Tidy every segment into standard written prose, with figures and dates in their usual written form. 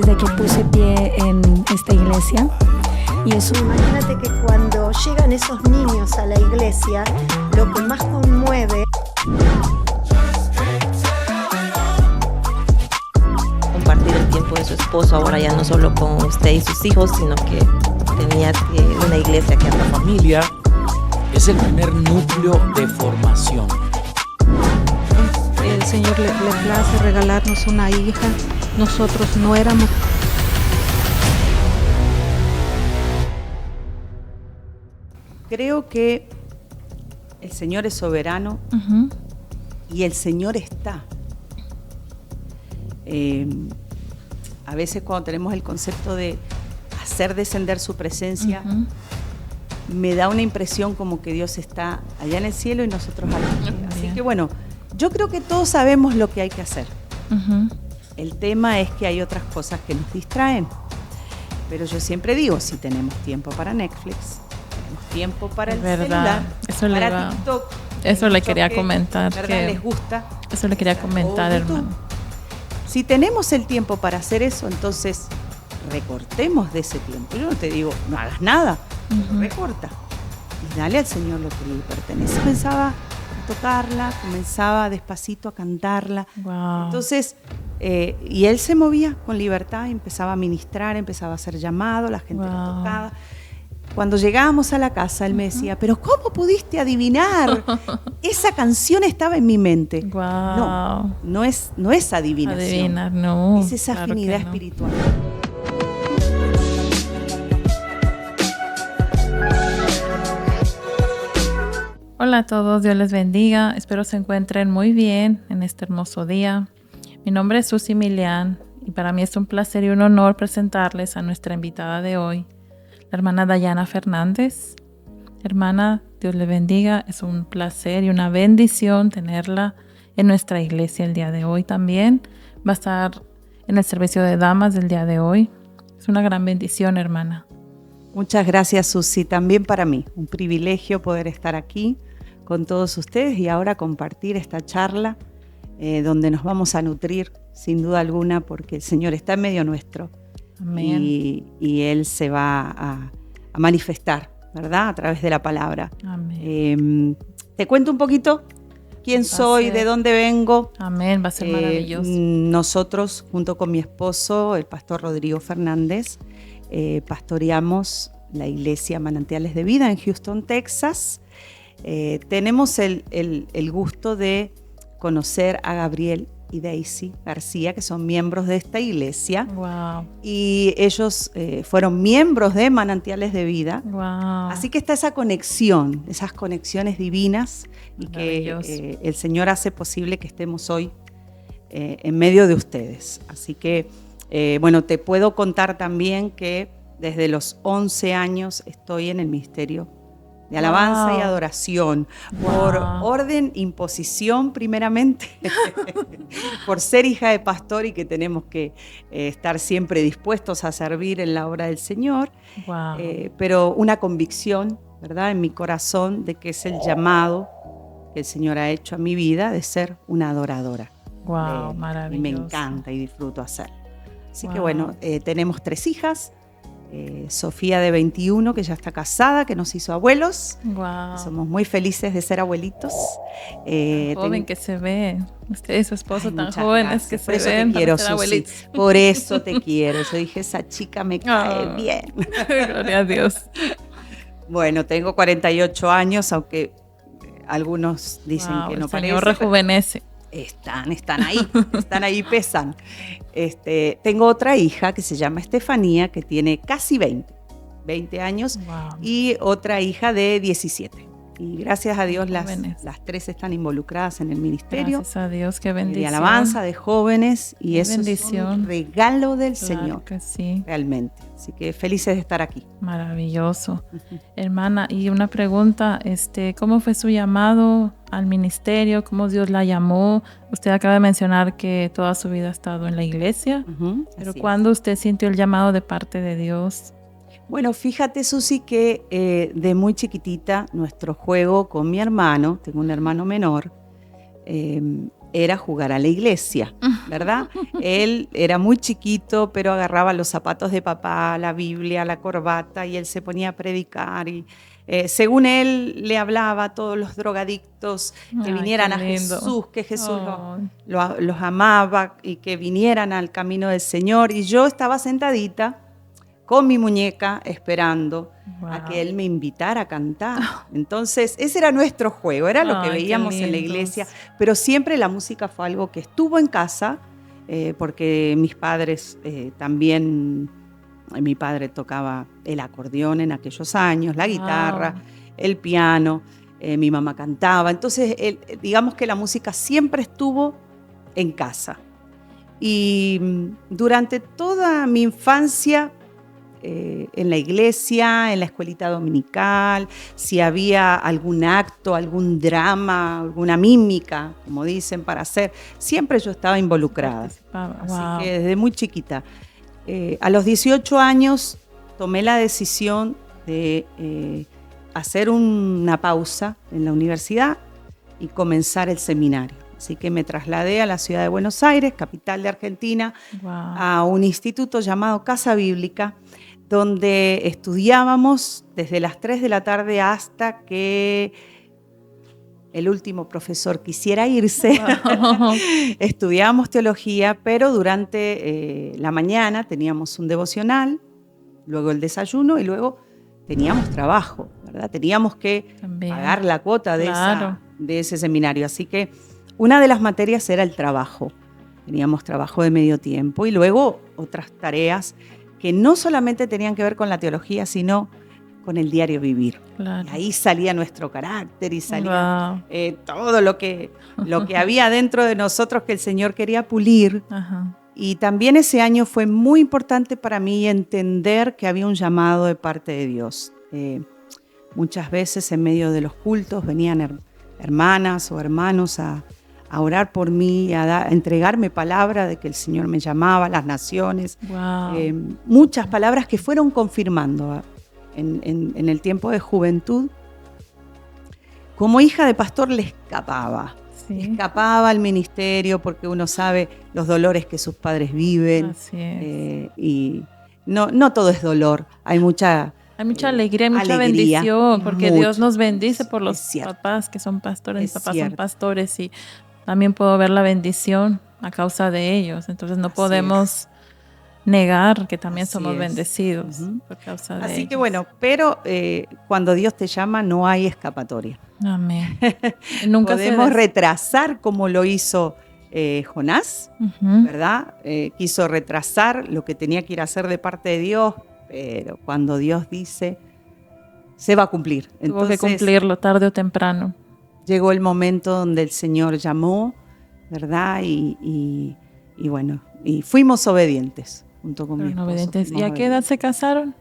desde que puse pie en esta iglesia. Y eso, imagínate que cuando llegan esos niños a la iglesia, lo que más conmueve... Compartir el tiempo de su esposo, ahora ya no solo con usted y sus hijos, sino que tenía una iglesia que la familia es el primer núcleo de formación. El Señor le place regalarnos una hija. Nosotros no éramos. Creo que el Señor es soberano y el Señor está. A veces cuando tenemos el concepto de hacer descender su presencia, me da una impresión como que Dios está allá en el cielo y nosotros aquí. Así que bueno, yo creo que todos sabemos lo que hay que hacer. El tema es que hay otras cosas que nos distraen. Pero yo siempre digo, si tenemos tiempo para Netflix, tenemos tiempo para el celular, para TikTok. Eso le quería comentar. ¿Verdad? ¿Les gusta? Eso le quería comentar, hermano. Si tenemos el tiempo para hacer eso, entonces recortemos de ese tiempo. Yo no te digo, no hagas nada, recorta. Y dale al Señor lo que le pertenece. Comenzaba a tocarla, comenzaba despacito a cantarla. Wow. Entonces, y él se movía con libertad, empezaba a ministrar, empezaba a hacer llamado, la gente lo tocaba. Cuando llegábamos a la casa, él me decía, ¿pero cómo pudiste adivinar? Esa canción estaba en mi mente. Wow. No es adivinación. Adivinar, no. Es esa afinidad espiritual. Hola a todos, Dios les bendiga. Espero se encuentren muy bien en este hermoso día. Mi nombre es Susi Milian y para mí es un placer y un honor presentarles a nuestra invitada de hoy, la hermana Dayana Fernández. Hermana, Dios le bendiga. Es un placer y una bendición tenerla en nuestra iglesia el día de hoy también. Va a estar en el servicio de damas del día de hoy. Es una gran bendición, hermana. Muchas gracias, Susi. También para mí, un privilegio poder estar aquí con todos ustedes y ahora compartir esta charla donde nos vamos a nutrir, sin duda alguna, porque el Señor está en medio nuestro. Amén. Y Él se va a manifestar, ¿verdad? A través de la palabra. Amén. Te cuento un poquito quién soy, de dónde vengo. Amén, va a ser maravilloso. Nosotros, junto con mi esposo, el pastor Rodrigo Fernández, pastoreamos la iglesia Manantiales de Vida en Houston, Texas. Tenemos el gusto de conocer a Gabriel y Daisy García, que son miembros de esta iglesia. Wow. Y ellos fueron miembros de Manantiales de Vida. Wow. Así que está esa conexión, esas conexiones divinas y que el Señor hace posible que estemos hoy en medio de ustedes. Así que, bueno, te puedo contar también que desde los 11 años estoy en el ministerio de alabanza y adoración, por orden, imposición primeramente, por ser hija de pastor y que tenemos que estar siempre dispuestos a servir en la obra del Señor, pero una convicción, ¿verdad?, en mi corazón de que es el llamado que el Señor ha hecho a mi vida de ser una adoradora. Wow, maravilloso. Y me encanta y disfruto hacerlo. Así que bueno, tenemos 3 hijas. Sofía de 21, que ya está casada, que nos hizo abuelos. Wow. Somos muy felices de ser abuelitos. Joven que se ve. Usted y su esposo tan jóvenes que se ven. Por eso te quiero, Susi. Por eso te quiero. Yo dije, esa chica me cae bien. Gloria a Dios. Bueno, tengo 48 años, aunque algunos dicen que no parece. El Señor rejuvenece. Están ahí, pesan. Tengo otra hija que se llama Estefanía, que tiene casi 20 años, y otra hija de 17. Y gracias a Dios las 3 están involucradas en el ministerio. Gracias a Dios, qué bendición. De alabanza, de jóvenes, y eso bendición. Es un regalo del Claro Señor. Que sí. Realmente. Así que felices de estar aquí. Maravilloso. Hermana, y una pregunta, ¿cómo fue su llamado al ministerio? ¿Cómo Dios la llamó? Usted acaba de mencionar que toda su vida ha estado en la iglesia, pero ¿cuándo usted sintió el llamado de parte de Dios? Bueno, fíjate, Susi, que de muy chiquitita nuestro juego con mi hermano, tengo un hermano menor, era jugar a la iglesia, ¿verdad? Él era muy chiquito, pero agarraba los zapatos de papá, la Biblia, la corbata, y él se ponía a predicar. Y según él, le hablaba a todos los drogadictos que vinieran a Jesús, que Jesús los amaba y que vinieran al camino del Señor. Y yo estaba sentadita con mi muñeca esperando a que él me invitara a cantar. Entonces, ese era nuestro juego, era lo que veíamos en la iglesia, pero siempre la música fue algo que estuvo en casa, porque mis padres también, mi padre tocaba el acordeón en aquellos años, la guitarra, el piano, mi mamá cantaba, entonces digamos que la música siempre estuvo en casa. Y durante toda mi infancia, en la iglesia, en la escuelita dominical, si había algún acto, algún drama, alguna mímica, como dicen, para hacer, siempre yo estaba involucrada. Así que desde muy chiquita. A los 18 años tomé la decisión de hacer una pausa en la universidad y comenzar el seminario. Así que me trasladé a la ciudad de Buenos Aires, capital de Argentina, a un instituto llamado Casa Bíblica, donde estudiábamos desde las 3 de la tarde hasta que el último profesor quisiera irse. Estudiábamos teología, pero durante la mañana teníamos un devocional, luego el desayuno y luego teníamos trabajo, ¿verdad? Teníamos que pagar la cuota de ese seminario. Así que una de las materias era el trabajo. Teníamos trabajo de medio tiempo y luego otras tareas que no solamente tenían que ver con la teología, sino con el diario vivir. Claro. Y ahí salía nuestro carácter y salía todo lo que había dentro de nosotros que el Señor quería pulir. Ajá. Y también ese año fue muy importante para mí entender que había un llamado de parte de Dios. Muchas veces en medio de los cultos venían hermanas o hermanos a orar por mí, a entregarme palabra de que el Señor me llamaba, las naciones. Muchas palabras que fueron confirmando en el tiempo de juventud. Como hija de pastor le escapaba. Escapaba al ministerio porque uno sabe los dolores que sus padres viven. Y no todo es dolor, hay mucha alegría, hay mucha bendición, porque Dios nos bendice por los papás que son pastores, mis papás son pastores y también puedo ver la bendición a causa de ellos. Entonces no podemos negar que también somos bendecidos por causa de ellos. Así que bueno, pero cuando Dios te llama no hay escapatoria. Amén. Nunca podemos retrasar como lo hizo Jonás, ¿verdad? Quiso retrasar lo que tenía que ir a hacer de parte de Dios, pero cuando Dios dice, se va a cumplir. Tuvo que cumplirlo tarde o temprano. Llegó el momento donde el Señor llamó, ¿verdad? Y bueno, y fuimos obedientes junto con mi esposo. ¿Y a qué edad se casaron?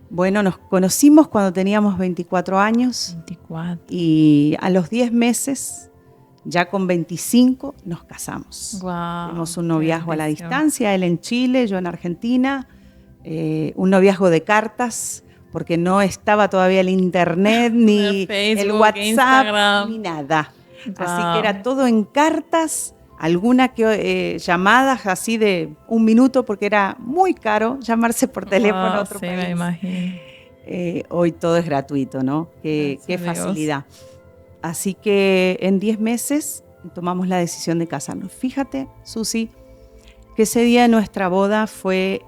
Bueno, nos conocimos cuando teníamos 24 años. 24. Y a los 10 meses, ya con 25, nos casamos. Wow, tuvimos un noviazgo a la distancia, él en Chile, yo en Argentina. Un noviazgo de cartas, porque no estaba todavía el internet, ni Facebook, el WhatsApp, Instagram, ni nada. Wow. Así que era todo en cartas, algunas llamadas así de 1 minuto, porque era muy caro llamarse por teléfono a otro país. Me imagino. Hoy todo es gratuito, ¿no? Qué facilidad. Así que en 10 meses tomamos la decisión de casarnos. Fíjate, Susi, que ese día de nuestra boda fue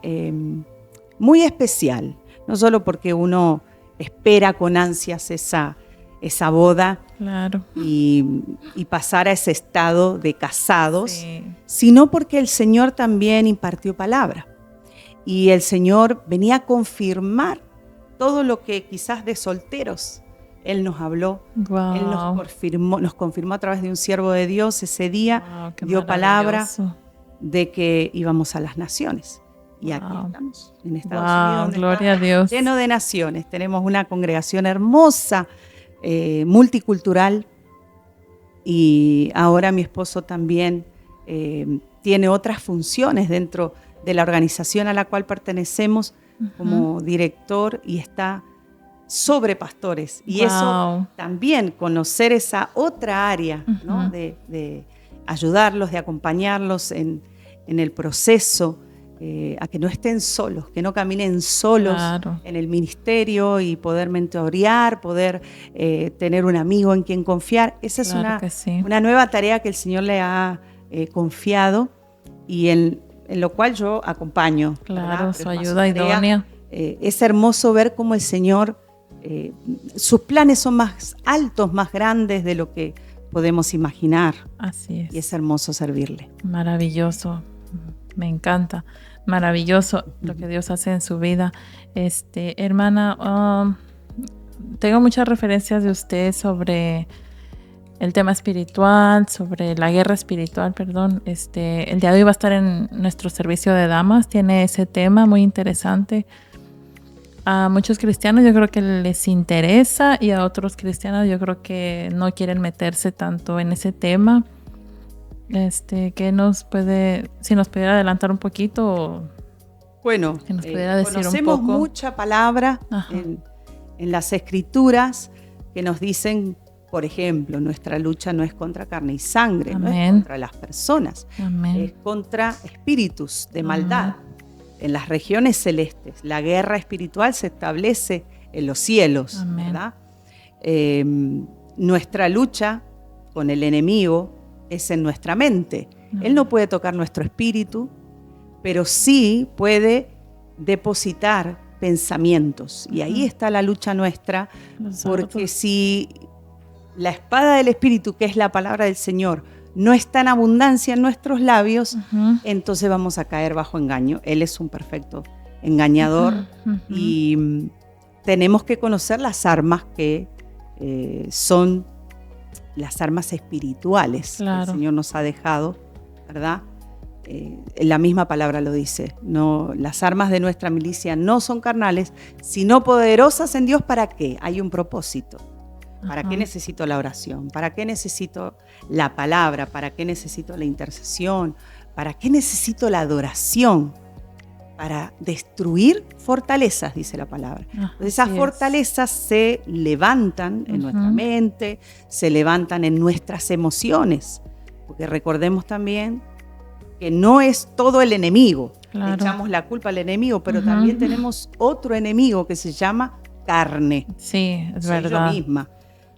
muy especial. No solo porque uno espera con ansias esa boda, claro, y pasar a ese estado de casados, sino porque el Señor también impartió palabra. Y el Señor venía a confirmar todo lo que quizás de solteros Él nos habló. Wow. Él nos confirmó a través de un siervo de Dios ese día, dio palabra de que íbamos a las naciones. Y aquí estamos, en Estados Unidos. Gloria a Dios. Lleno de naciones. Tenemos una congregación hermosa, multicultural. Y ahora mi esposo también tiene otras funciones dentro de la organización a la cual pertenecemos como director y está sobre pastores. Y eso también, conocer esa otra área, ¿no? ayudarlos, de acompañarlos en el proceso, a que no estén solos, que no caminen solos en el ministerio y poder mentorear, poder tener un amigo en quien confiar. Esa es una nueva tarea que el Señor le ha confiado y en lo cual yo acompaño. Claro, su ayuda idónea. Es hermoso ver cómo el Señor, sus planes son más altos, más grandes de lo que podemos imaginar. Así es. Y es hermoso servirle. Maravilloso. Me encanta. Maravilloso lo que Dios hace en su vida. Hermana, tengo muchas referencias de usted sobre el tema espiritual, sobre la guerra espiritual, perdón. El día de hoy va a estar en nuestro servicio de damas. Tiene ese tema muy interesante. A muchos cristianos yo creo que les interesa y a otros cristianos yo creo que no quieren meterse tanto en ese tema. ¿Qué nos puede, si nos pudiera adelantar un poquito? Bueno, que nos pudiera decir conocemos un poco. Mucha palabra en las Escrituras que nos dicen, por ejemplo, nuestra lucha no es contra carne y sangre, no es contra las personas, es contra espíritus de maldad. En las regiones celestes, la guerra espiritual se establece en los cielos, ¿verdad? Nuestra lucha con el enemigo es en nuestra mente. Él no puede tocar nuestro espíritu, pero sí puede depositar pensamientos. Y ahí está la lucha nuestra, porque si la espada del espíritu, que es la palabra del Señor, no está en abundancia en nuestros labios, entonces vamos a caer bajo engaño. Él es un perfecto engañador y tenemos que conocer las armas que son las armas espirituales que el Señor nos ha dejado, ¿verdad? La misma palabra lo dice. No, las armas de nuestra milicia no son carnales, sino poderosas en Dios. ¿Para qué? Hay un propósito. ¿Para qué necesito la oración? ¿Para qué necesito la palabra? ¿Para qué necesito la intercesión? ¿Para qué necesito la adoración? Para destruir fortalezas, dice la palabra. Entonces, esas fortalezas se levantan en nuestra mente, se levantan en nuestras emociones, porque recordemos también que no es todo el enemigo. Le echamos la culpa al enemigo, pero también tenemos otro enemigo que se llama carne. Sí, es soy verdad. Yo misma.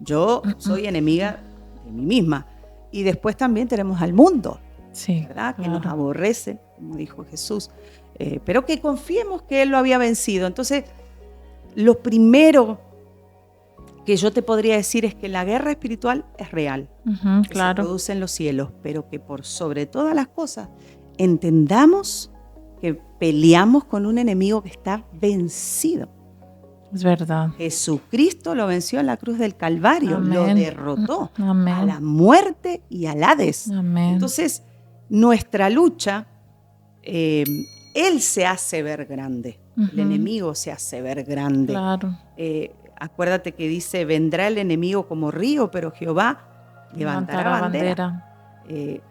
Yo soy enemiga de mí misma. Y después también tenemos al mundo, ¿verdad? Que nos aborrece, como dijo Jesús. Pero que confiemos que Él lo había vencido. Entonces, lo primero que yo te podría decir es que la guerra espiritual es real, que se produce en los cielos, pero que por sobre todas las cosas entendamos que peleamos con un enemigo que está vencido. Es verdad. Jesucristo lo venció en la cruz del Calvario, lo derrotó a la muerte y al Hades. Entonces, nuestra lucha, Él se hace ver grande, el enemigo se hace ver grande. Acuérdate que dice, vendrá el enemigo como río, pero Jehová levantará bandera.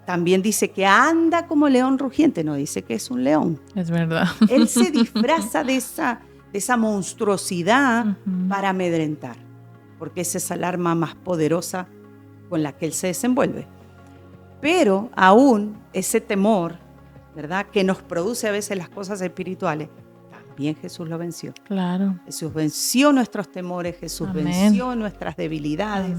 También dice que anda como león rugiente, no dice que es un león. Es verdad. Él se disfraza de esa monstruosidad para amedrentar, porque esa es el arma más poderosa con la que Él se desenvuelve. Pero aún ese temor, ¿verdad?, que nos produce a veces las cosas espirituales, también Jesús lo venció. Jesús venció nuestros temores, Jesús venció nuestras debilidades.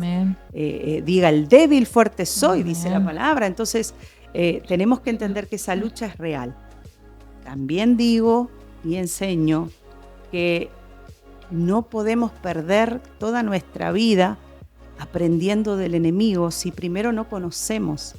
Diga, el débil fuerte soy, dice la palabra. Entonces, tenemos que entender que esa lucha es real. También digo y enseño que no podemos perder toda nuestra vida aprendiendo del enemigo si primero no conocemos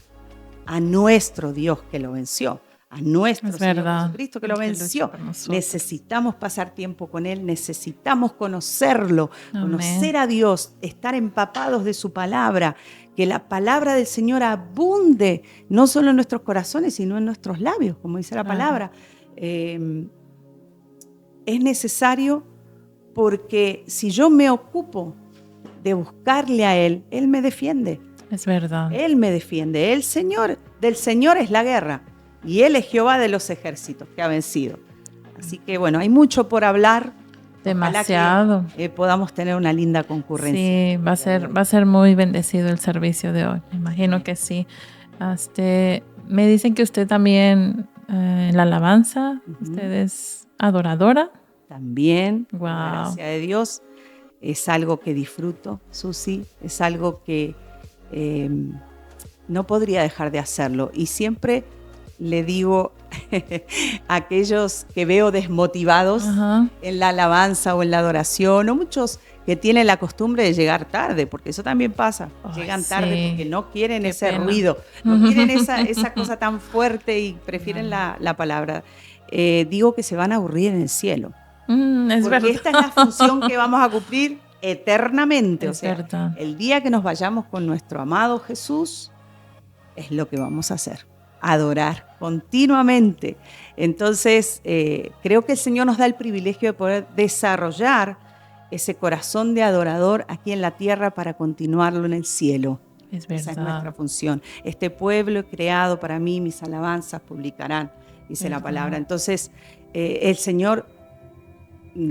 a nuestro Dios que lo venció, a nuestro Señor Jesucristo que lo venció. Necesitamos pasar tiempo con Él, necesitamos conocerlo, conocer a Dios, estar empapados de su palabra, que la palabra del Señor abunde no solo en nuestros corazones, sino en nuestros labios, como dice la palabra. Es necesario porque si yo me ocupo de buscarle a Él, Él me defiende. Es verdad. Él me defiende. Del Señor es la guerra y Él es Jehová de los ejércitos que ha vencido. Así que bueno, hay mucho por hablar. Demasiado. Ojalá que podamos tener una linda concurrencia. Sí, va a ser muy bendecido el servicio de hoy. Me imagino que sí. Me dicen que usted también en la alabanza, usted es adoradora. También, Wow. gracias a Dios, es algo que disfruto, Susi, es algo que no podría dejar de hacerlo. Y siempre le digo a aquellos que veo desmotivados en la alabanza o en la adoración, o muchos que tienen la costumbre de llegar tarde, porque eso también pasa. Llegan tarde porque no quieren ese ruido, no quieren esa cosa tan fuerte y prefieren la palabra. Digo que se van a aburrir en el cielo. Es porque verdad. esta es la función que vamos a cumplir eternamente. Es o sea, verdad. el día que nos vayamos con nuestro amado Jesús, es lo que vamos a hacer. Adorar continuamente. Entonces, creo que el Señor nos da el privilegio de poder desarrollar ese corazón de adorador aquí en la tierra para continuarlo en el cielo. Es verdad. Esa es nuestra función. Este pueblo creado para mí, mis alabanzas publicarán, dice la palabra. Entonces, el Señor,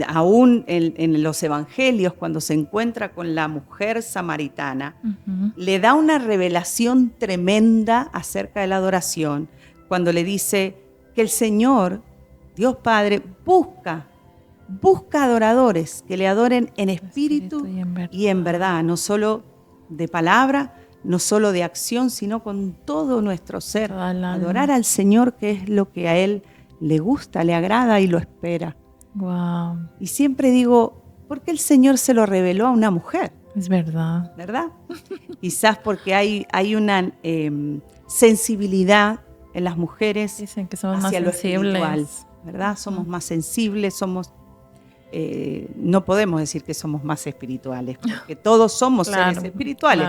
aún en los evangelios, cuando se encuentra con la mujer samaritana, le da una revelación tremenda acerca de la adoración, cuando le dice que el Señor, Dios Padre, busca adoradores que le adoren en espíritu y en verdad, no solo de palabra, no solo de acción, sino con todo nuestro ser. Adorar al Señor, que es lo que a Él le gusta, le agrada y lo espera. Wow. Y siempre digo, ¿por qué el Señor se lo reveló a una mujer? Es verdad. ¿Verdad? Quizás porque hay una sensibilidad en las mujeres. Dicen que somos hacia más lo sensibles. espiritual, ¿verdad? Somos más sensibles, no podemos decir que somos más espirituales, porque todos somos seres espirituales,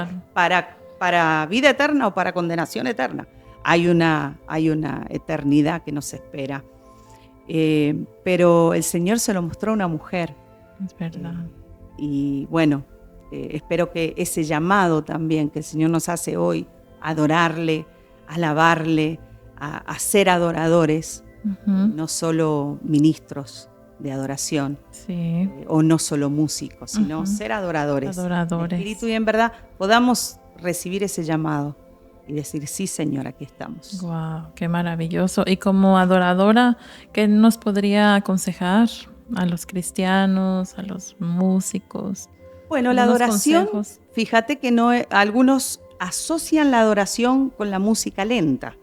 para vida eterna o para condenación eterna. Hay una eternidad que nos espera. Pero el Señor se lo mostró a una mujer. Es verdad. Y bueno, espero que ese llamado también que el Señor nos hace hoy, a adorarle, a alabarle, a ser adoradores, no solo ministros de adoración, o no solo músicos, sino ser adoradores. En espíritu y en verdad podamos recibir ese llamado y decir, sí, Señor, aquí estamos. Wow, qué maravilloso. Y como adoradora, ¿qué nos podría aconsejar a los cristianos, a los músicos? Bueno, la adoración, fíjate que algunos asocian la adoración con la música lenta,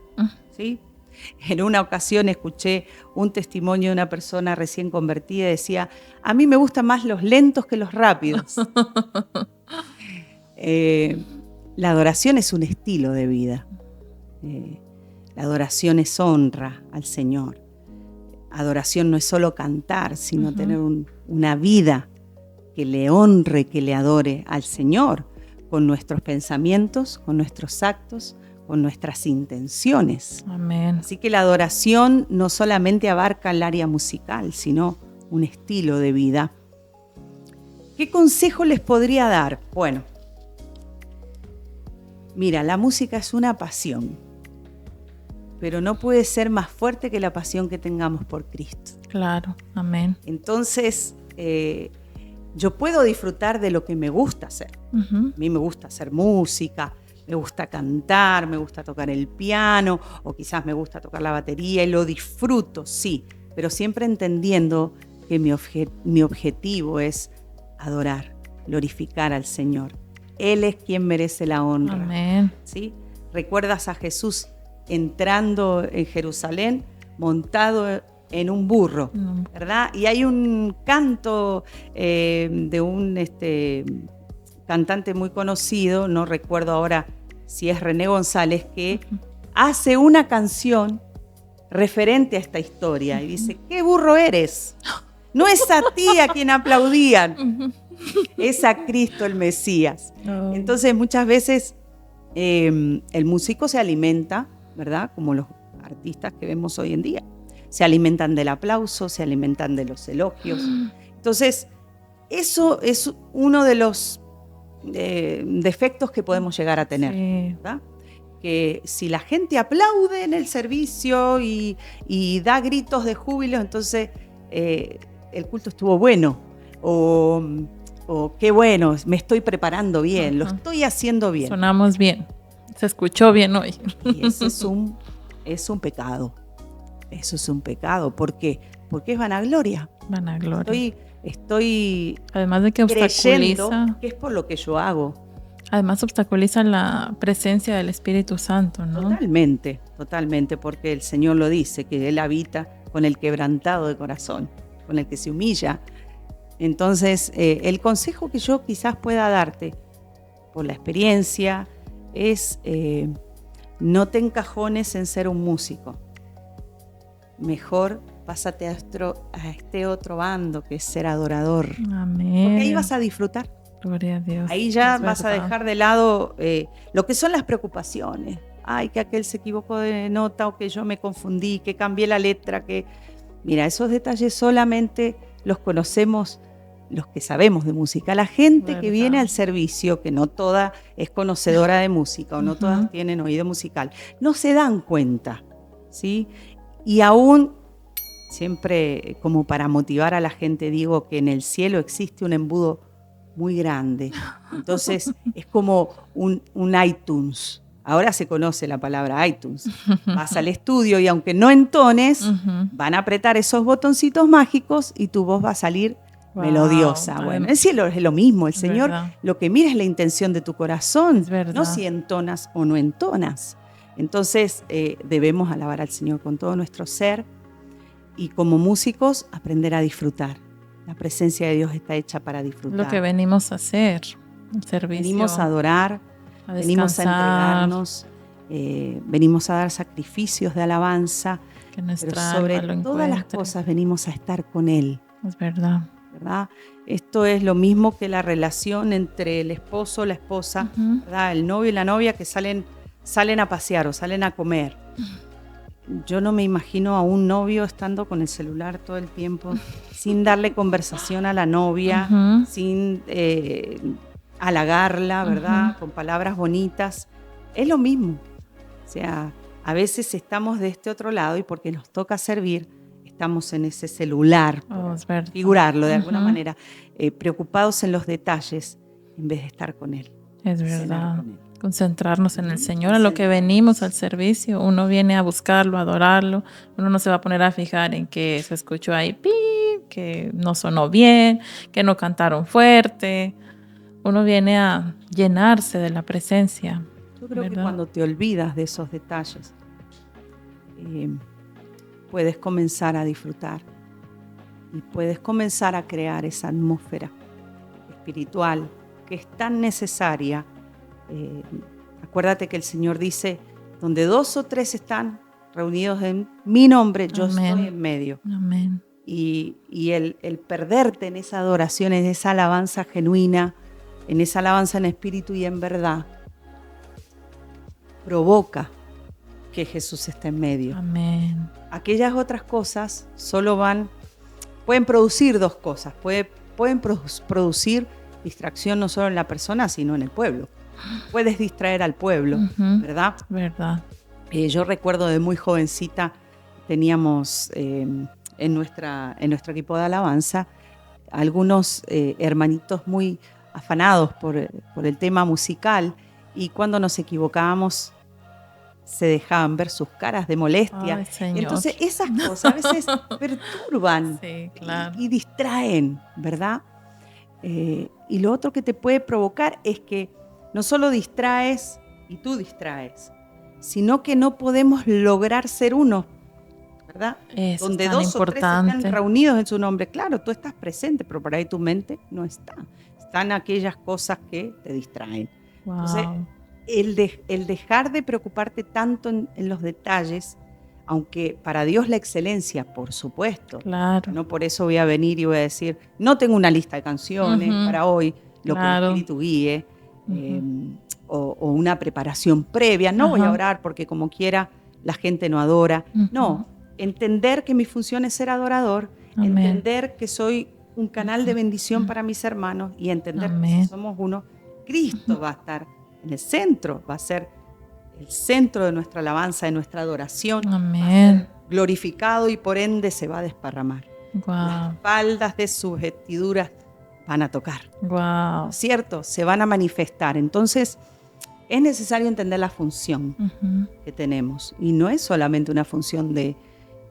¿sí? En una ocasión escuché un testimonio de una persona recién convertida y decía, a mí me gustan más los lentos que los rápidos. La adoración es un estilo de vida. La adoración es honra al Señor. Adoración no es solo cantar, sino tener una vida que le honre, que le adore al Señor, con nuestros pensamientos, con nuestros actos, con nuestras intenciones. Amén. Así que la adoración no solamente abarca el área musical, sino un estilo de vida. ¿Qué consejo les podría dar? Bueno, mira, la música es una pasión, pero no puede ser más fuerte que la pasión que tengamos por Cristo. Claro, amén. Entonces, yo puedo disfrutar de lo que me gusta hacer. A mí me gusta hacer música, me gusta cantar, me gusta tocar el piano, o quizás me gusta tocar la batería, y lo disfruto, sí, pero siempre entendiendo que mi objetivo es adorar, glorificar al Señor. Él es quien merece la honra. Amén. ¿Sí? ¿Recuerdas a Jesús entrando en Jerusalén montado en un burro, verdad? Y hay un canto de un cantante muy conocido, no recuerdo ahora si es René González, que hace una canción referente a esta historia y dice, ¿qué burro eres? No es a ti a quien aplaudían, es a Cristo el Mesías. Entonces muchas veces el músico se alimenta, ¿verdad? Como los artistas que vemos hoy en día. Se alimentan del aplauso, se alimentan de los elogios. Entonces, eso es uno de los defectos que podemos llegar a tener, ¿verdad? Que si la gente aplaude en el servicio y da gritos de júbilo, entonces el culto estuvo bueno, o qué bueno, me estoy preparando bien, lo estoy haciendo bien. Sonamos bien. Se escuchó bien hoy. Y eso es un pecado. Eso es un pecado. ¿Por qué? Porque es vanagloria. Vanagloria. Estoy Además de que creyendo obstaculiza, que es por lo que yo hago. además obstaculiza la presencia del Espíritu Santo, ¿no? Totalmente, totalmente, porque el Señor lo dice, que Él habita con el quebrantado de corazón, con el que se humilla. Entonces, el consejo que yo quizás pueda darte, por la experiencia, es no te encajones en ser un músico. Mejor pásate a este otro bando, que es ser adorador. Amén. Porque ahí vas a disfrutar. Gloria a Dios. Ahí ya Es vas a verdad. dejar de lado lo que son las preocupaciones. Ay, que aquel se equivocó de nota, o que yo me confundí, que cambié la letra. Mira, esos detalles solamente los conocemos los que sabemos de música. La gente que Verdad. viene al servicio, que no toda es conocedora de música o no Ujú. todas tienen oído musical, no se dan cuenta, ¿sí? Y aún, siempre como para motivar a la gente, digo que en el cielo existe un embudo muy grande. Entonces es como un iTunes. Ahora se conoce la palabra iTunes. Vas al estudio y aunque no entones, Ujú. van a apretar esos botoncitos mágicos y tu voz va a salir Wow, melodiosa. podemos- Bueno, el cielo es lo mismo. El Es Señor verdad. lo que mira es la intención de tu corazón, Es verdad. no si entonas o no entonas. Entonces debemos alabar al Señor con todo nuestro ser y como músicos aprender a disfrutar. La presencia de Dios está hecha para disfrutar. Lo que venimos a hacer, el servicio, Venimos a adorar, a venimos a descansar, entregarnos, venimos a dar sacrificios de alabanza, que pero nuestra sobre alma lo todas las encuentre. cosas venimos a estar con Él, Es verdad. ¿verdad? Esto es lo mismo que la relación entre el esposo, la esposa, Ujú. ¿verdad? El novio y la novia que salen a pasear o salen a comer. Yo no me imagino a un novio estando con el celular todo el tiempo, sin darle conversación a la novia, Ujú. sin halagarla, ¿verdad? Ujú. Con palabras bonitas. Es lo mismo. O sea, a veces estamos de este otro lado y porque nos toca servir, estamos en ese celular, Oh, por es verdad. figurarlo de alguna Ujú. manera, preocupados en los detalles en vez de estar con Él. Es cenar verdad. con Él. Concentrarnos en el Ujú. Señor, a lo que venimos al servicio. Uno viene a buscarlo, a adorarlo. Uno no se va a poner a fijar en que se escuchó ahí, ¡pip!, que no sonó bien, que no cantaron fuerte. Uno viene a llenarse de la presencia. Yo creo que ¿verdad? cuando te olvidas de esos detalles, puedes comenzar a disfrutar y puedes comenzar a crear esa atmósfera espiritual que es tan necesaria. Acuérdate que el Señor dice, donde 2 o 3 están reunidos en mi nombre, yo Amén. estoy en medio. Amén. Y el perderte en esa adoración, en esa alabanza genuina, en esa alabanza en espíritu y en verdad, provoca que Jesús esté en medio. Amén. Aquellas otras cosas pueden producir 2 cosas. Pueden producir distracción no solo en la persona, sino en el pueblo. Puedes distraer al pueblo, Ujú. ¿verdad? Verdad. Yo recuerdo de muy jovencita, teníamos en nuestro equipo de alabanza algunos hermanitos muy afanados por el tema musical, y cuando nos equivocábamos se dejaban ver sus caras de molestia. Ay, Señor. Entonces esas cosas a veces perturban Sí, claro. y distraen, ¿verdad? Y lo otro que te puede provocar es que no solo distraes y tú distraes, sino que no podemos lograr ser uno, ¿verdad? Eso Donde es tan 2 o 3 importante. están reunidos en su nombre, claro, tú estás presente, pero por ahí tu mente no está. Están aquellas cosas que te distraen. Wow. Entonces, el dejar de preocuparte tanto en los detalles, aunque para Dios la excelencia, por supuesto, Claro. no por eso voy a venir y voy a decir, no tengo una lista de canciones Ujú. para hoy, lo Claro. que el Espíritu guíe, Ujú. o una preparación previa. No voy a Ajá. orar porque como quiera la gente no adora. Ujú. No, entender que mi función es ser adorador, Amén. entender que soy un canal de bendición para mis hermanos y entender que Amén. si somos uno, Cristo va a estar en el centro, va a ser el centro de nuestra alabanza, de nuestra adoración, Amén. glorificado, y por ende se va a desparramar. Las Wow. espaldas de sus vestiduras van a tocar, ¿no Wow. es cierto? Se van a manifestar. Entonces, es necesario entender la función que tenemos. Y no es solamente una función de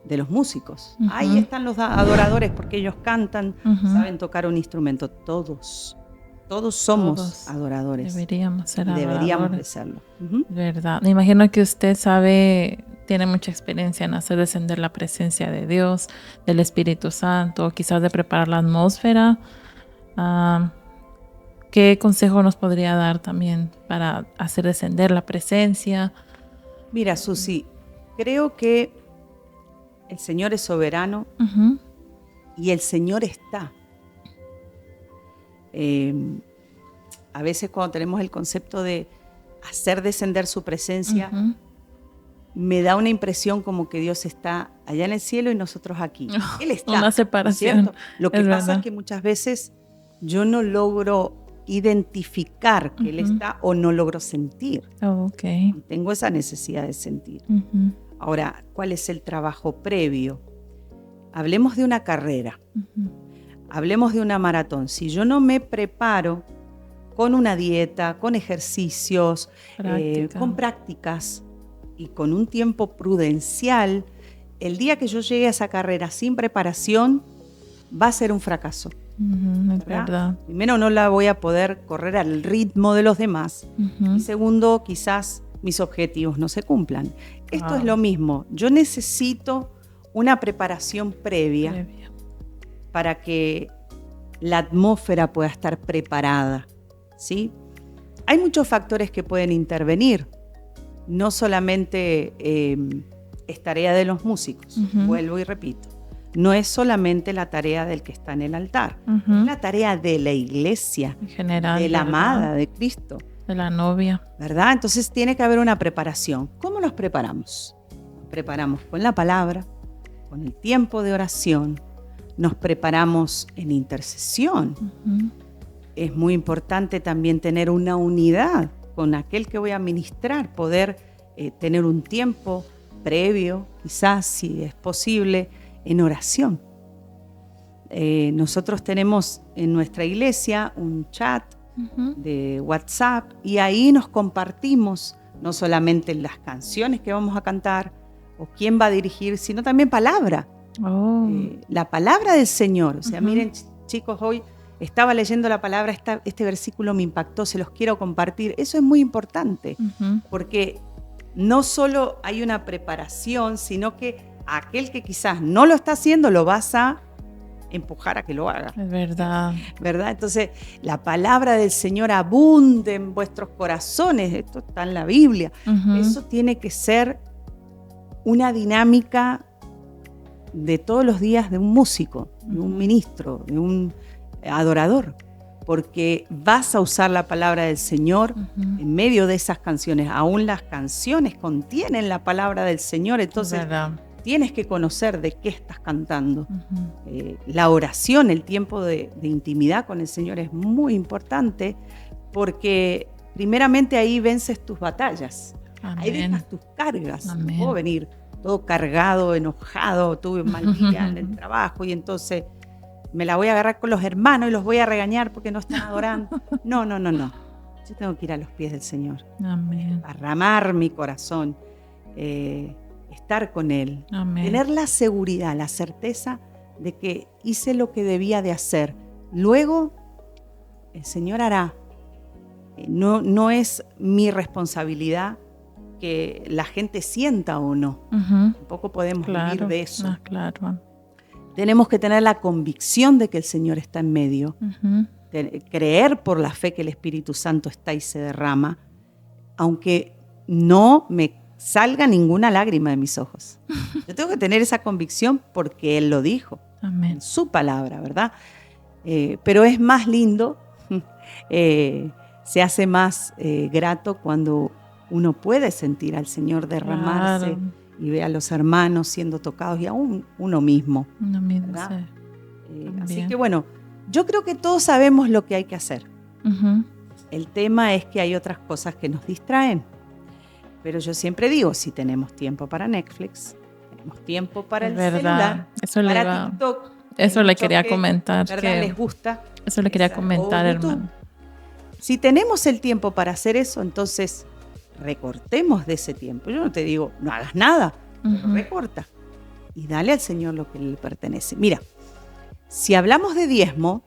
los músicos. Ahí están los adoradores porque ellos cantan, saben tocar un instrumento. Todos somos adoradores. Deberíamos ser adoradores. Deberíamos de serlo. Verdad. Me imagino que usted tiene mucha experiencia en hacer descender la presencia de Dios, del Espíritu Santo, quizás de preparar la atmósfera. ¿Qué consejo nos podría dar también para hacer descender la presencia? Mira, Susi, creo que el Señor es soberano y el Señor está. A veces cuando tenemos el concepto de hacer descender su presencia, me da una impresión como que Dios está allá en el cielo y nosotros aquí. Él está. Una separación. ¿No es cierto? Lo que pasa es que muchas veces yo no logro identificar que Él está o no logro sentir. Tengo esa necesidad de sentir. Ahora, ¿cuál es el trabajo previo? Hablemos de una carrera. Hablemos de una maratón. Si yo no me preparo con una dieta, con ejercicios, con prácticas y con un tiempo prudencial, el día que yo llegue a esa carrera sin preparación va a ser un fracaso. Es verdad. Primero, no la voy a poder correr al ritmo de los demás. Y segundo, quizás mis objetivos no se cumplan. Esto es lo mismo. Yo necesito una preparación previa para que la atmósfera pueda estar preparada, ¿sí? Hay muchos factores que pueden intervenir. No solamente es tarea de los músicos, vuelvo y repito. No es solamente la tarea del que está en el altar, es la tarea de la iglesia, en general, de la amada de Cristo. De la novia. ¿Verdad? Entonces tiene que haber una preparación. ¿Cómo nos preparamos? Nos preparamos con la palabra, con el tiempo de oración, nos preparamos en intercesión. Es muy importante también tener una unidad con aquel que voy a ministrar, poder tener un tiempo previo, quizás si es posible, en oración. Nosotros tenemos en nuestra iglesia un chat de WhatsApp y ahí nos compartimos no solamente las canciones que vamos a cantar o quién va a dirigir, sino también palabra. La palabra del Señor. O sea, miren, chicos, hoy estaba leyendo la palabra, este versículo me impactó, se los quiero compartir. Eso es muy importante, porque no solo hay una preparación, sino que aquel que quizás no lo está haciendo, lo vas a empujar a que lo haga. Es verdad. ¿Verdad? Entonces, la palabra del Señor abunde en vuestros corazones. Esto está en la Biblia. Eso tiene que ser una dinámica de todos los días de un músico, de un ministro, de un adorador, porque vas a usar la palabra del Señor en medio de esas canciones. Aún las canciones contienen la palabra del Señor, entonces tienes que conocer de qué estás cantando. La oración, el tiempo de intimidad con el Señor es muy importante, porque primeramente ahí vences tus batallas. Ahí dejas tus cargas. Puedo venir todo cargado, enojado, tuve un mal día en el trabajo y entonces me la voy a agarrar con los hermanos y los voy a regañar porque no están adorando. No. Yo tengo que ir a los pies del Señor. Amén. Derramar mi corazón, estar con Él. Amén. Tener la seguridad, la certeza de que hice lo que debía de hacer. Luego, el Señor hará. No es mi responsabilidad que la gente sienta o no. Tampoco podemos vivir de eso. Claro. Tenemos que tener la convicción de que el Señor está en medio, creer por la fe que el Espíritu Santo está y se derrama, aunque no me salga ninguna lágrima de mis ojos. Yo tengo que tener esa convicción porque Él lo dijo. Amén. En su palabra, ¿verdad? Pero es más lindo, se hace más grato cuando uno puede sentir al Señor derramarse. Claro. Y ve a los hermanos siendo tocados y aún uno mismo. ¿Verdad? Así que bueno, yo creo que todos sabemos lo que hay que hacer. El tema es que hay otras cosas que nos distraen. Pero yo siempre digo, si tenemos tiempo para Netflix, tenemos tiempo para el celular, para TikTok. Eso le quería comentar. ¿Verdad? Les gusta. Eso le quería comentar, hermano. Si tenemos el tiempo para hacer eso, entonces recortemos de ese tiempo. Yo no te digo, no hagas nada, pero recorta y dale al Señor lo que le pertenece. Mira, si hablamos de diezmo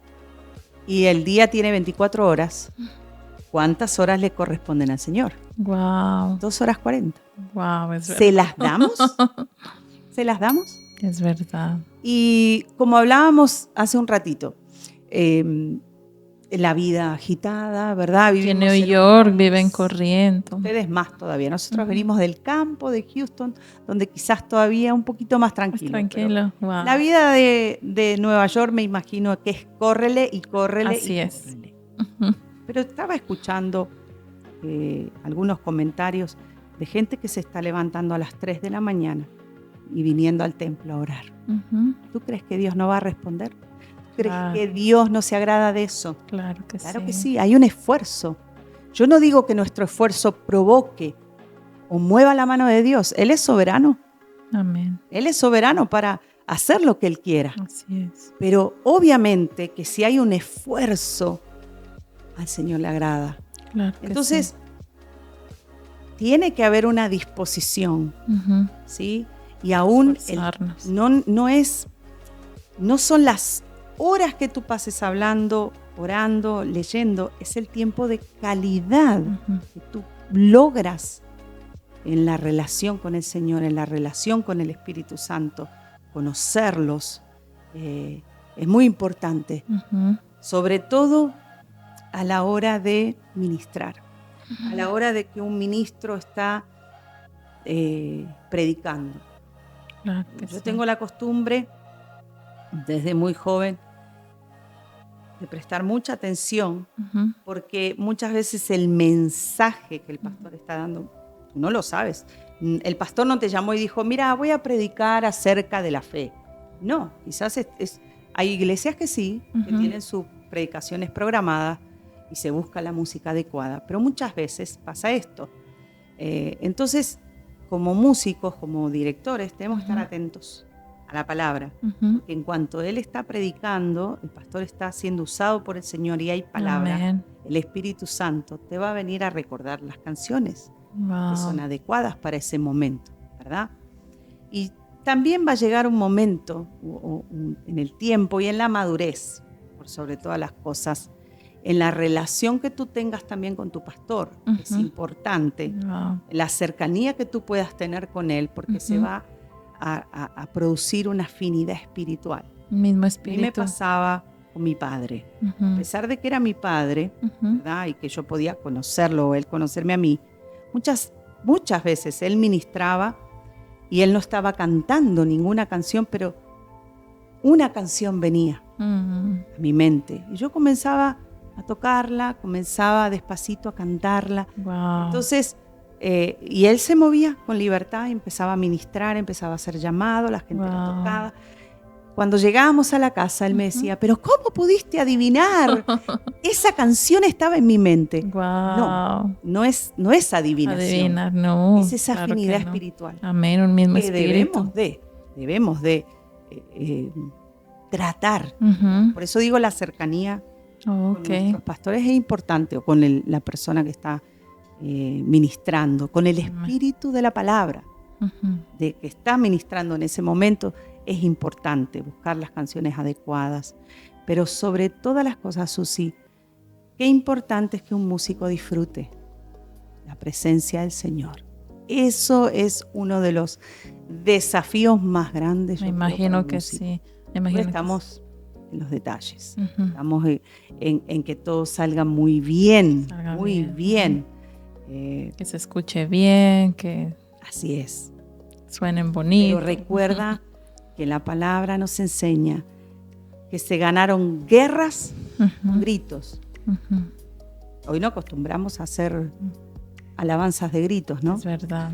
y el día tiene 24 horas, ¿cuántas horas le corresponden al Señor? Wow. 2 horas 40. Wow, es verdad. ¿Se las damos? ¿Se las damos? Es verdad. Y como hablábamos hace un ratito, la vida agitada, ¿verdad? En New York viven corriendo. Ustedes más todavía. Nosotros venimos del campo de Houston, donde quizás todavía un poquito más tranquilo. Tranquilo. Wow. La vida de Nueva York me imagino que es córrele y córrele. Así es. Córrele. Pero estaba escuchando algunos comentarios de gente que se está levantando a las 3 de la mañana y viniendo al templo a orar. ¿Tú crees que Dios no va a responder? ¿Crees que Dios no se agrada de eso? Claro que Claro que sí, hay un esfuerzo. Yo no digo que nuestro esfuerzo provoque o mueva la mano de Dios. Él es soberano. Amén. Él es soberano para hacer lo que Él quiera. Así es. Pero obviamente que si hay un esfuerzo, al Señor le agrada. Claro que Entonces, tiene que haber una disposición, sí. ¿sí? Y aún Esforzarnos. no son las horas que tú pases hablando, orando, leyendo, es el tiempo de calidad que tú logras en la relación con el Señor, en la relación con el Espíritu Santo, conocerlos, es muy importante, sobre todo a la hora de ministrar, a la hora de que un ministro está predicando. Claro que Yo sí. tengo la costumbre, desde muy joven, de prestar mucha atención, porque muchas veces el mensaje que el pastor está dando, tú no lo sabes. El pastor no te llamó y dijo, mira, voy a predicar acerca de la fe. No, quizás hay iglesias que sí, que tienen sus predicaciones programadas y se busca la música adecuada, pero muchas veces pasa esto. Entonces, como músicos, como directores, tenemos que estar atentos a la palabra. Porque en cuanto Él está predicando, el pastor está siendo usado por el Señor y hay palabra, Amén. el Espíritu Santo te va a venir a recordar las canciones Wow. que son adecuadas para ese momento, ¿verdad? Y también va a llegar un momento en el tiempo y en la madurez, por sobre todas las cosas, en la relación que tú tengas también con tu pastor, que es importante, Wow. la cercanía que tú puedas tener con él, porque se va a producir una afinidad espiritual. Mismo A mí espíritu. me pasaba con mi padre. A pesar de que era mi padre, ¿verdad? Y que yo podía conocerlo o él conocerme a mí, muchas veces él ministraba y él no estaba cantando ninguna canción, pero una canción venía a mi mente. Y yo comenzaba a tocarla, comenzaba despacito a cantarla. Wow. Entonces, y él se movía con libertad, empezaba a ministrar, empezaba a hacer llamado, la gente la tocaba. Cuando llegábamos a la casa, él me decía, pero ¿cómo pudiste adivinar? Esa canción estaba en mi mente. Wow. No es adivinación. Adivinar, no. Es esa claro afinidad que no. espiritual. Amén, un mismo Que espíritu. debemos de tratar. Por eso digo la cercanía con nuestros pastores es importante, o con la persona que está ministrando, con el espíritu de la palabra, de que está ministrando en ese momento. Es importante buscar las canciones adecuadas, pero sobre todas las cosas, Susi, qué importante es que un músico disfrute la presencia del Señor. Eso es uno de los desafíos más grandes. Me imagino que sí. Estamos en los detalles, estamos en que todo salga muy bien, muy bien. Que se escuche bien, que así es. Suenen bonitos. Pero recuerda que la palabra nos enseña que se ganaron guerras con gritos. Hoy no acostumbramos a hacer alabanzas de gritos, ¿no? Es verdad.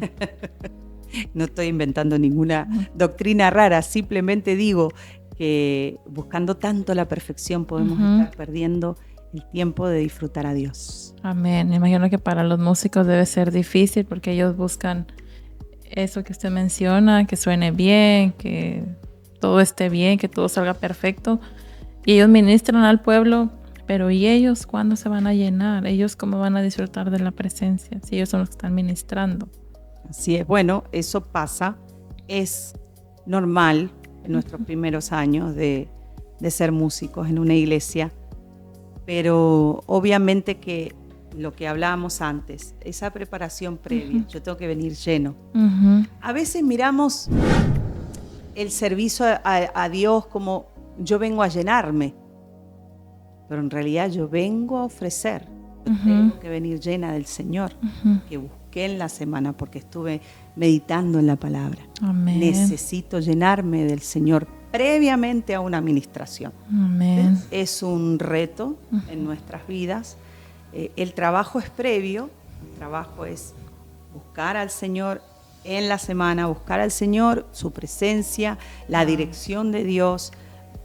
No estoy inventando ninguna doctrina rara, simplemente digo que buscando tanto la perfección podemos estar perdiendo el tiempo de disfrutar a Dios. Amén. Me imagino que para los músicos debe ser difícil porque ellos buscan eso que usted menciona, que suene bien, que todo esté bien, que todo salga perfecto. Y ellos ministran al pueblo Pero ¿y ellos cuándo se van a llenar? ¿Ellos cómo van a disfrutar de la presencia si ellos son los que están ministrando? Así es, bueno, eso pasa, es normal en nuestros primeros años de ser músicos en una iglesia, pero obviamente que lo que hablábamos antes, esa preparación previa, yo tengo que venir lleno. A veces miramos el servicio a Dios como yo vengo a llenarme, pero en realidad yo vengo a ofrecer. Tengo que venir llena del Señor, que busqué en la semana porque estuve meditando en la palabra. Amén. Necesito llenarme del Señor previamente a una administración. Amén. Es un reto en nuestras vidas. El trabajo es previo, el trabajo es buscar al Señor en la semana, buscar al Señor, su presencia, la dirección de Dios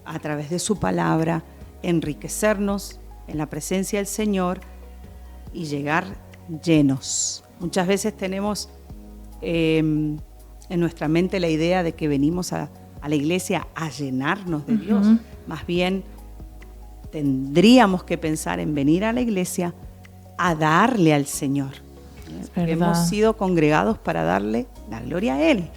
a través de su palabra, enriquecernos en la presencia del Señor y llegar llenos. Muchas veces tenemos en nuestra mente la idea de que venimos a la iglesia a llenarnos de Dios. Más bien tendríamos que pensar en venir a la iglesia a darle al Señor. Hemos sido congregados para darle la gloria a Él.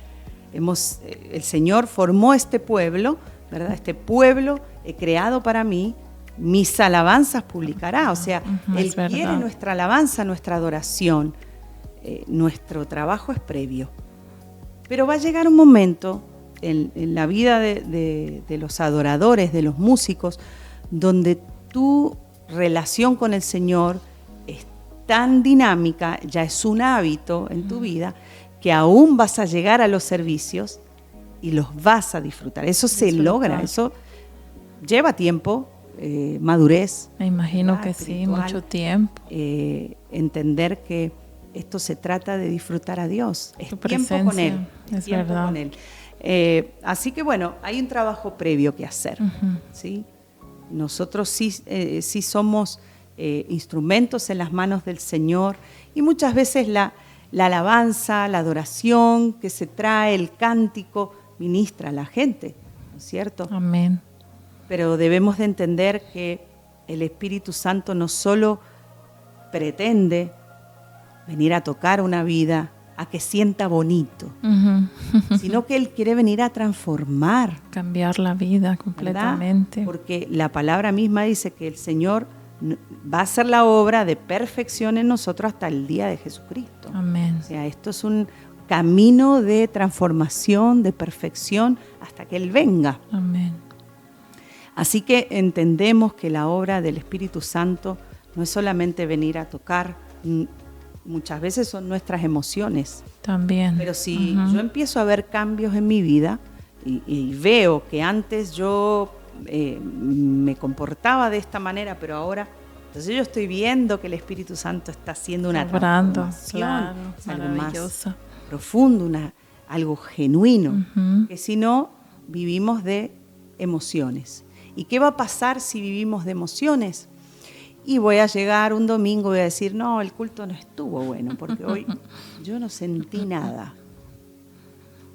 El Señor formó este pueblo, ¿verdad? Este pueblo creado para mí, mis alabanzas publicará. O sea, Él quiere nuestra alabanza, nuestra adoración. Nuestro trabajo es previo. Pero va a llegar un momento en la vida de los adoradores, de los músicos, donde tu relación con el Señor es tan dinámica, ya es un hábito en tu vida, que aún vas a llegar a los servicios y los vas a disfrutar. Eso se logra, eso lleva tiempo, madurez. Me imagino que sí, mucho tiempo. Entender que esto se trata de disfrutar a Dios. Es presencia, tiempo con Él. Es verdad. Con Él. Así que bueno, hay un trabajo previo que hacer. ¿Sí? Nosotros sí somos instrumentos en las manos del Señor, y muchas veces la alabanza, la adoración que se trae, el cántico, ministra a la gente, ¿no es cierto? Amén. Pero debemos de entender que el Espíritu Santo no solo pretende venir a tocar una vida, a que sienta bonito, sino que Él quiere venir a transformar. Cambiar la vida completamente. ¿Verdad? Porque la palabra misma dice que el Señor va a hacer la obra de perfección en nosotros hasta el día de Jesucristo. Amén. O sea, esto es un camino de transformación, de perfección, hasta que Él venga. Amén. Así que entendemos que la obra del Espíritu Santo no es solamente venir a tocar, muchas veces son nuestras emociones. También. Pero si yo empiezo a ver cambios en mi vida y veo que antes yo me comportaba de esta manera, pero ahora, entonces yo estoy viendo que el Espíritu Santo está haciendo una transformación, claro, es algo maravilloso, más profundo, algo genuino, que si no, vivimos de emociones. ¿Y qué va a pasar si vivimos de emociones? Y voy a llegar un domingo y voy a decir, no, el culto no estuvo bueno, porque hoy yo no sentí nada.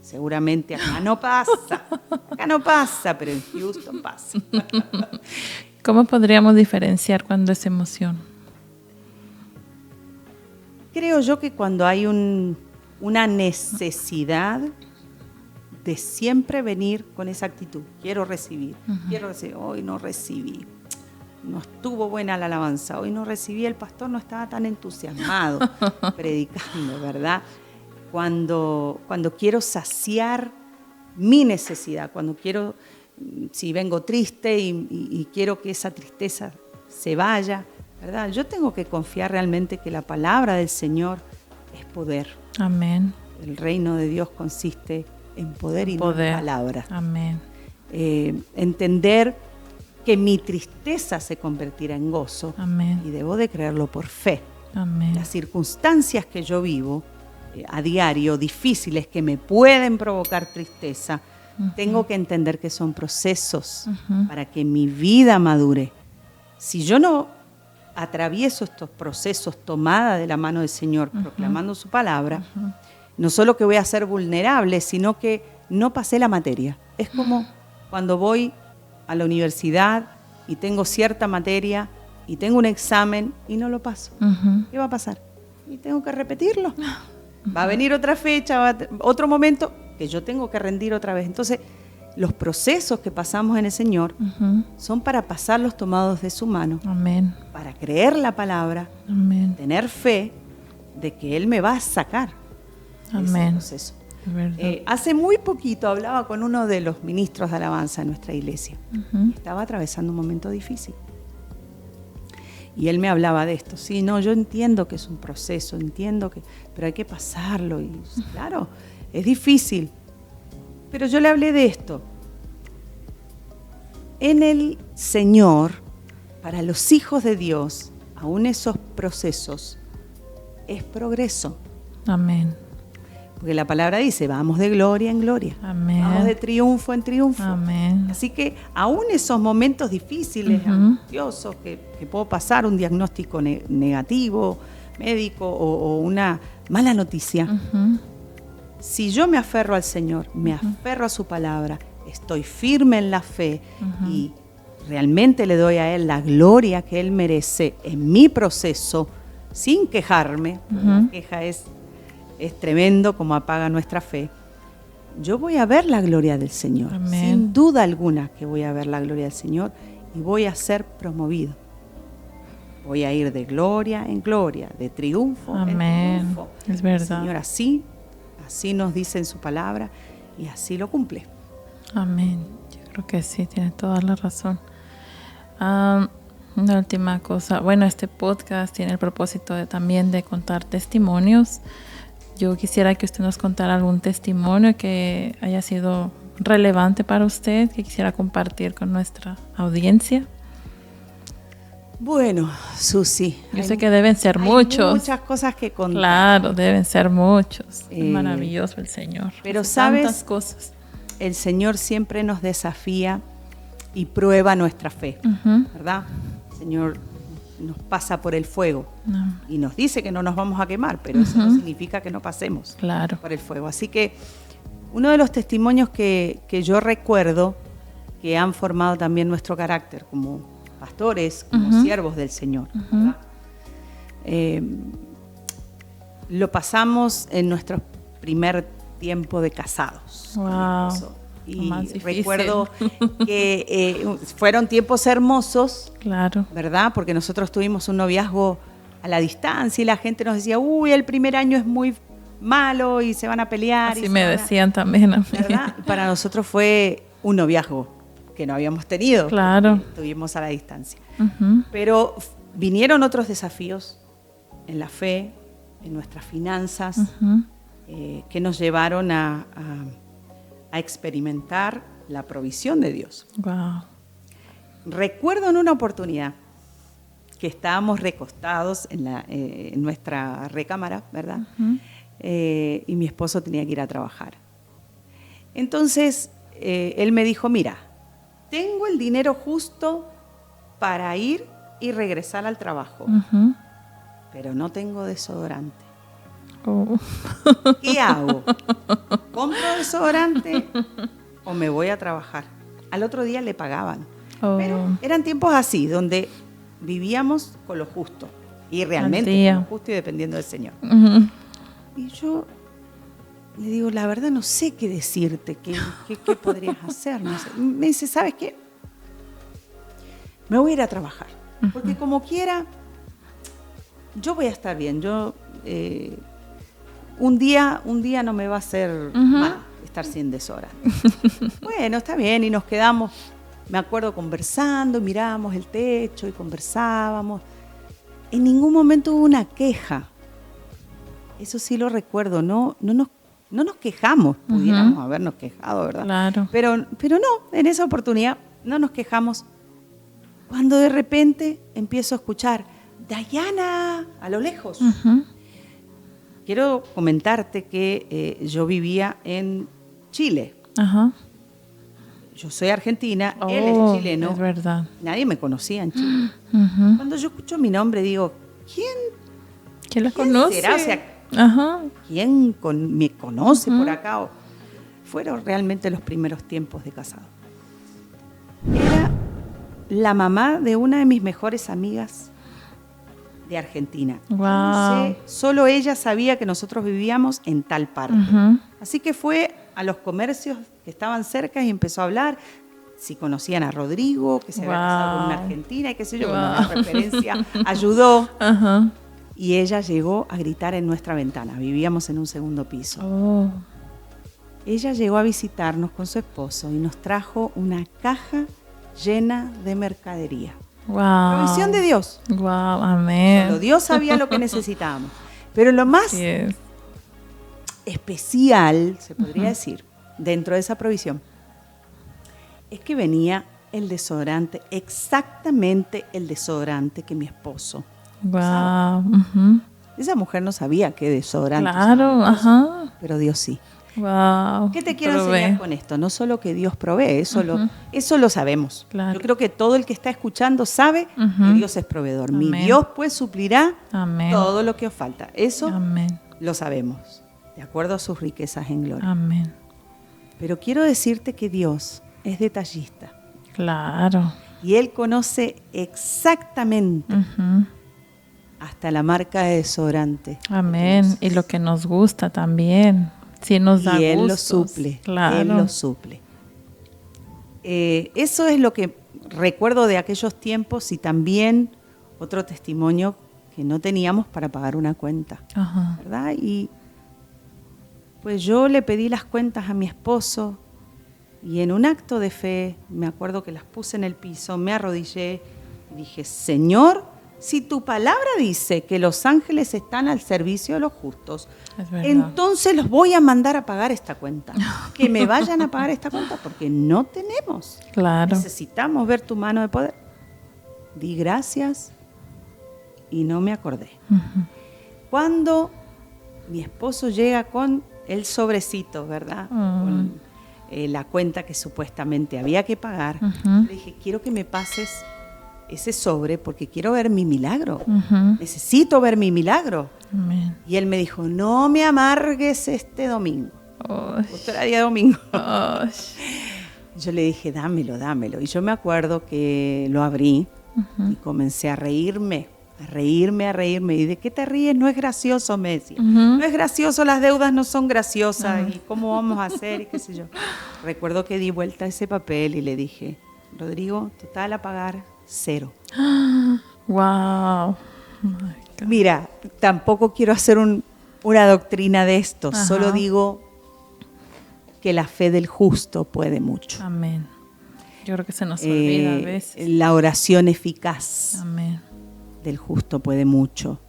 Seguramente acá no pasa, pero en Houston pasa. ¿Cómo podríamos diferenciar cuando es emoción? Creo yo que cuando hay una necesidad de siempre venir con esa actitud, quiero recibir, hoy no recibí. No estuvo buena la alabanza, hoy no recibí, el pastor no estaba tan entusiasmado predicando, ¿verdad? Cuando quiero saciar mi necesidad, cuando quiero, si vengo triste y quiero que esa tristeza se vaya, ¿verdad? Yo tengo que confiar realmente que la palabra del Señor es poder. Amén. El reino de Dios consiste en poder y no en palabras. Amén. Entender que mi tristeza se convertirá en gozo. Amén. Y debo de creerlo por fe. Amén. Las circunstancias que yo vivo a diario, difíciles, que me pueden provocar tristeza, tengo que entender que son procesos para que mi vida madure. Si yo no atravieso estos procesos tomada de la mano del Señor, proclamando su palabra, no solo que voy a ser vulnerable, sino que no pasé la materia. Es como cuando voy a la universidad y tengo cierta materia y tengo un examen y no lo paso. ¿Qué va a pasar? Y tengo que repetirlo. Va a venir otra fecha, otro momento que yo tengo que rendir otra vez. Entonces, los procesos que pasamos en el Señor son para pasarlos tomados de su mano. Amén. Para creer la palabra, Amén. tener fe de que Él me va a sacar de ese Amén. proceso. Es verdad. Hace muy poquito hablaba con uno de los ministros de alabanza en nuestra iglesia. Estaba atravesando un momento difícil. Y él me hablaba de esto. Sí, no, yo entiendo que es un proceso, pero hay que pasarlo. Y claro, es difícil. Pero yo le hablé de esto. En el Señor, para los hijos de Dios, aún esos procesos, es progreso. Amén. Porque la palabra dice, vamos de gloria en gloria. Amén. Vamos de triunfo en triunfo. Amén. Así que aún esos momentos difíciles, angustiosos, que puedo pasar un diagnóstico negativo, médico o una mala noticia, si yo me aferro al Señor, me aferro a su palabra, estoy firme en la fe y realmente le doy a Él la gloria que Él merece en mi proceso, sin quejarme, la queja es tremendo como apaga nuestra fe, yo voy a ver la gloria del Señor. Amén. Sin duda alguna que voy a ver la gloria del Señor y voy a ser promovido. Voy a ir de gloria en gloria, de triunfo Amén. en triunfo. Es verdad. El Señor así nos dice en su palabra y así lo cumple. Amén. Yo creo que sí, tiene toda la razón. Una última cosa. Bueno, este podcast tiene el propósito también de contar testimonios. Yo quisiera que usted nos contara algún testimonio que haya sido relevante para usted, que quisiera compartir con nuestra audiencia. Bueno, Susi. Yo sé que deben ser muchos. Hay muchas cosas que contar. Claro, deben ser muchos. Es maravilloso el Señor. Pero hace sabes, tantas cosas. El Señor siempre nos desafía y prueba nuestra fe, ¿verdad? El Señor nos pasa por el fuego y nos dice que no nos vamos a quemar, pero eso no significa que no pasemos por el fuego. Así que uno de los testimonios que yo recuerdo que han formado también nuestro carácter como pastores, como siervos del Señor, ¿verdad? Lo pasamos en nuestro primer tiempo de casados. Wow. Y recuerdo que fueron tiempos hermosos, claro, ¿verdad? Porque nosotros tuvimos un noviazgo a la distancia y la gente nos decía, uy, el primer año es muy malo y se van a pelear. Así me decían también a mí. ¿Verdad? Para nosotros fue un noviazgo que no habíamos tenido. Claro. Tuvimos a la distancia. Pero vinieron otros desafíos en la fe, en nuestras finanzas, que nos llevaron a experimentar la provisión de Dios. Wow. Recuerdo en una oportunidad que estábamos recostados en nuestra recámara, ¿verdad? Y mi esposo tenía que ir a trabajar. Entonces, él me dijo, mira, tengo el dinero justo para ir y regresar al trabajo, pero no tengo desodorante. ¿Qué hago? ¿Compro desodorante o me voy a trabajar? Al otro día le pagaban. Pero eran tiempos así, donde vivíamos con lo justo. Y realmente con lo justo y dependiendo del Señor. Y yo le digo, la verdad no sé qué decirte, qué podrías hacer. No sé. Me dice, ¿sabes qué? Me voy a ir a trabajar. Porque como quiera, yo voy a estar bien. Yo... Un día no me va a hacer mal estar sin desodorante. Bueno, está bien, y nos quedamos, me acuerdo, conversando, mirábamos el techo y conversábamos. En ningún momento hubo una queja. Eso sí lo recuerdo, no nos quejamos, pudiéramos habernos quejado, ¿verdad? Claro. Pero no, en esa oportunidad no nos quejamos. Cuando de repente empiezo a escuchar, Dayana, a lo lejos. Quiero comentarte que yo vivía en Chile. Yo soy argentina, él es chileno. Es verdad. Nadie me conocía en Chile. Cuando yo escucho mi nombre digo, ¿quién la conoce? será? O sea, ¿quién me conoce por acá? Fueron realmente los primeros tiempos de casado. Era la mamá de una de mis mejores amigas de Argentina. Wow. No sé, solo ella sabía que nosotros vivíamos en tal parte. Así que fue a los comercios que estaban cerca y empezó a hablar. Si conocían a Rodrigo, que se había casado con una argentina y qué sé yo, bueno, la referencia ayudó. Y ella llegó a gritar en nuestra ventana. Vivíamos en un segundo piso. Oh. Ella llegó a visitarnos con su esposo y nos trajo una caja llena de mercadería. Wow. Provisión de Dios. Wow, amén. Solo Dios sabía lo que necesitábamos. Pero lo más especial, se podría decir, dentro de esa provisión, es que venía el desodorante, exactamente el desodorante que mi esposo usaba. Wow. Esa mujer no sabía qué desodorante Claro, usaba, pero Dios sí. Wow. ¿Qué te quiero enseñar con esto? No solo que Dios provee, eso lo sabemos. Claro. Yo creo que todo el que está escuchando sabe que Dios es proveedor. Amén. Mi Dios pues suplirá Amén. todo lo que os falta. Eso Amén. lo sabemos, de acuerdo a sus riquezas en gloria. Amén. Pero quiero decirte que Dios es detallista. Claro. Y Él conoce exactamente hasta la marca de desodorante. Amén. Y lo que nos gusta también. Sí nos da y Él gustos. lo suple. Claro. Él lo suple. Eso es lo que recuerdo de aquellos tiempos y también otro testimonio que no teníamos para pagar una cuenta. Ajá. ¿Verdad? Y pues yo le pedí las cuentas a mi esposo y en un acto de fe, me acuerdo que las puse en el piso, me arrodillé y dije, Señor, si tu palabra dice que los ángeles están al servicio de los justos, Es verdad. entonces los voy a mandar a pagar esta cuenta. Que me vayan a pagar esta cuenta porque no tenemos. Claro. Necesitamos ver tu mano de poder. Di gracias y no me acordé. Cuando mi esposo llega con el sobrecito, ¿verdad? Con la cuenta que supuestamente había que pagar, le dije, quiero que me pases ese sobre porque quiero ver mi milagro. Necesito ver mi milagro. Amén. Y él me dijo, no me amargues este domingo. Ay. Justo era día domingo. Ay. Yo le dije, dámelo, dámelo. Y yo me acuerdo que lo abrí y comencé a reírme. ¿Y de qué te ríes? No es gracioso, me decía. No es gracioso, las deudas no son graciosas. ¿Y cómo vamos a hacer? Y qué sé yo. Recuerdo que di vuelta a ese papel y le dije, Rodrigo, total a pagar, 0. Wow. Mira, tampoco quiero hacer una doctrina de esto. Solo digo que la fe del justo puede mucho. Amén. Yo creo que se nos olvida a veces. La oración eficaz. Amén. Del justo puede mucho.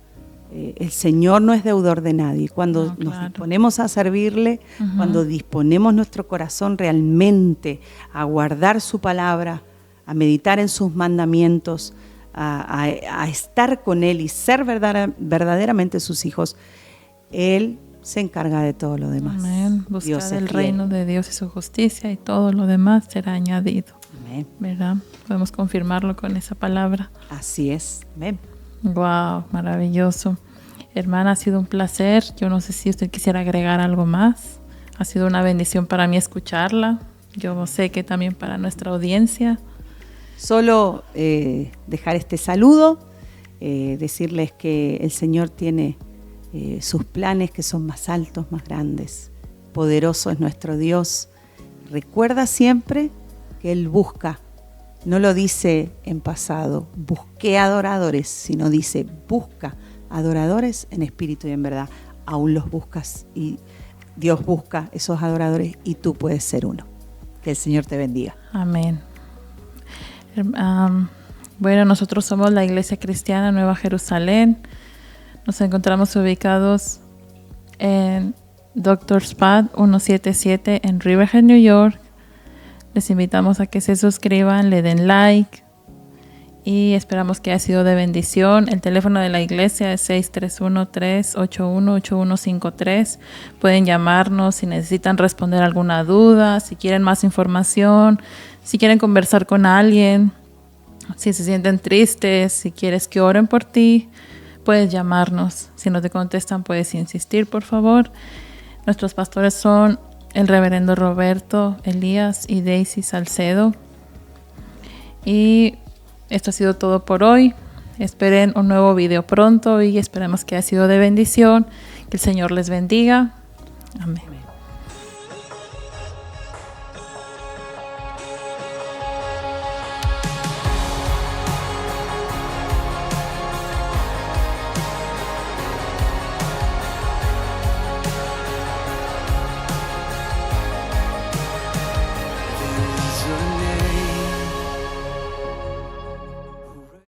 El Señor no es deudor de nadie. Cuando nos disponemos a servirle, cuando disponemos nuestro corazón realmente a guardar su palabra, a meditar en sus mandamientos, a estar con Él y ser verdaderamente sus hijos, Él se encarga de todo lo demás. Amén. Buscad el reino de Dios y su justicia y todo lo demás será añadido. Amén. ¿Verdad? Podemos confirmarlo con esa palabra. Así es. Amén. Wow, maravilloso. Hermana, ha sido un placer. Yo no sé si usted quisiera agregar algo más. Ha sido una bendición para mí escucharla. Yo sé que también para nuestra audiencia. Solo dejar este saludo, decirles que el Señor tiene sus planes que son más altos, más grandes. Poderoso es nuestro Dios. Recuerda siempre que Él busca, no lo dice en pasado, busqué adoradores, sino dice busca adoradores en espíritu y en verdad. Aún los buscas y Dios busca esos adoradores y tú puedes ser uno. Que el Señor te bendiga. Amén. Bueno, nosotros somos la Iglesia Cristiana Nueva Jerusalén. Nos encontramos ubicados en Doctor's Path 177 en Riverhead, New York. Les invitamos a que se suscriban, le den like y esperamos que haya sido de bendición. El teléfono de la iglesia es 631-381-8153. Pueden llamarnos si necesitan responder alguna duda, si quieren más información, si quieren conversar con alguien, si se sienten tristes, si quieres que oren por ti, puedes llamarnos. Si no te contestan, puedes insistir, por favor. Nuestros pastores son el reverendo Roberto Elías y Daisy Salcedo. Y esto ha sido todo por hoy. Esperen un nuevo video pronto y esperemos que haya sido de bendición. Que el Señor les bendiga. Amén.